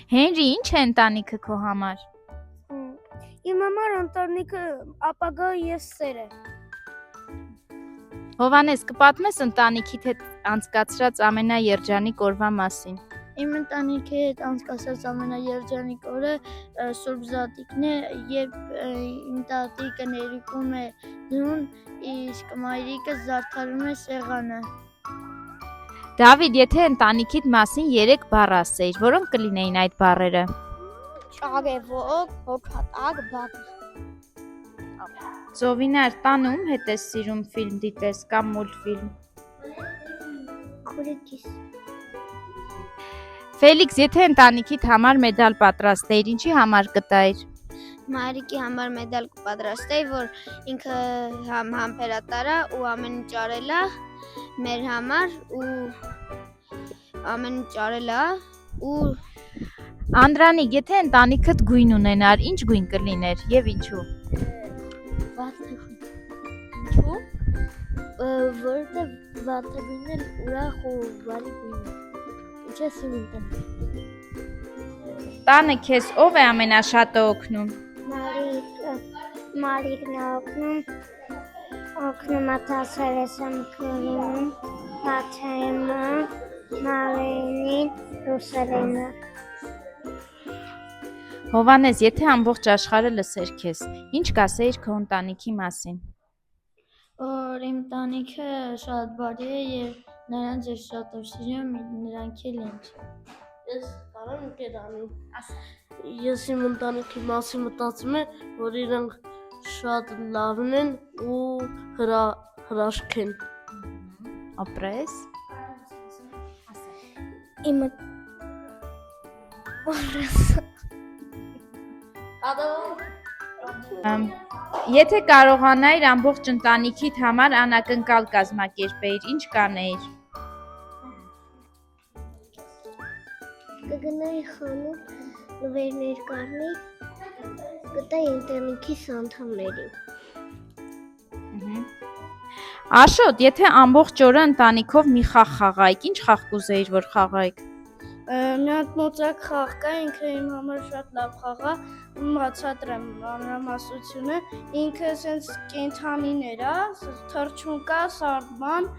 Հենրի, ինչ է ընտանիքը քո համար։ Իմ համար ընտանիքը ապագա եւ սեր է։ Հովանես, կպատմես ընտանիքիդ հետ անցկացրած ամենաերջանիկ օրվա մասին։ Իմ ընտանիքի հետ անցկացած ամենաերջանիկ օրը Սուրբ Զատիկն է, երբ իմ տատիկը ներիկում է ձուն, իսկ մայրիկը զարդարում է սեղանը։ Դավիթ, եթե ընտանիքիդ մասին 3 բառ ասեիր, որոնք կլինեին այդ բառերը։ Ճարևոք, հոգատակ, բակ։ Ծովինար, տանը ում հետ ես սիրում ֆիլմ դիտես կամ մուլտֆիլմ։ Քուրիկիս։ Ֆելիքս, եթե ընտանիքիդ համար մեդալ պատրաստեիր, ինչի համար կտայիր։ Մայրիկի համար մեդալ կպատրաստեի, որ ինքը համբերատար է ու ամեն ինչ արել է մեր համար ու ամեն ինչ արել է ու Անդրանիկ, եթե ընտանիքդ գույն ունենար, ինչ գույն կլիներ եւ ինչու։ Ինչու՞։ Որովհետև վարդագույնն էլ ուրախ ու բարի գույն է։ Ինչ ես ուզում։ Տանը քեզ ով է ամենաշատը օգնում։ Մալիկն է օգնում աթասերեսեմ կրում, հաթեմը, մալենին, ռուսերենը։ Հովանես, եթե ամբողջ աշխարհը լսեր քեզ, ինչ կասեիր քո ընտանիքի մասին։ Որ իմ տանիքը շատ բարի է եւ նրանց ես շատ սիրում, նրանք էլ ինձ։ Ես կարամ կերանի։ Ես իմ ընտանիքի մասին մտածում եմ, որ իրենք շատ լավն են ու հրաշք են։ Ապրես։ Իմ Եթե կարողանայիր ամբողջ ընտանիքիդ համար անակնկալ կազմակերպեիր, ինչ կանեիր։ կգնայի խանութ, նվերներ կառնեի, կտայի ընտանիքիս անդամներին։ Աշոտ, եթե ամբողջ օրը ընտանիքով մի խաղ խաղայիք, ինչ խաղ կուզեիր, որ խաղայիք։ Մի հատ մոծակ խաղ կա, ինքը իմ համար շատ լավ խաղ է, բացատրեմ մանրամասնությունը, ինքը sense կենդանիներ է, թռչուն կա, սարդման,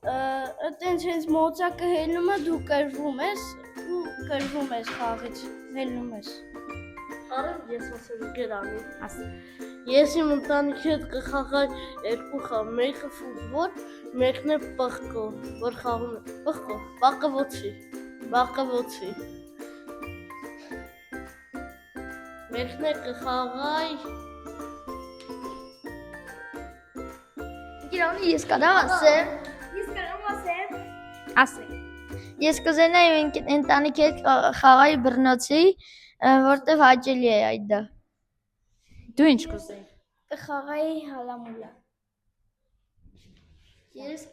այտենց հենց մոծակը հելնում է, դու կրվում ես խաղից, հելնում ես։ Արև ես ասեմ կերանի։ Ես իմ ընտանիքի հետ կխաղայի 2 խաղ, մեկը ֆուտբոլ, մեկն է պղկո, որ խաղում է պղկո, բաղկվոցի։ Մեկն է կխաղայի։ Գիրանի ես կարամ ասեմ։ Ասե։ Ես կուզենայի ընտանիքի հետ խաղայի բռնոցի, որտեվ հաճելի է այդ դա։ Դու ինչ կուզեիր։ Կխաղայի հալամուլա։ Ես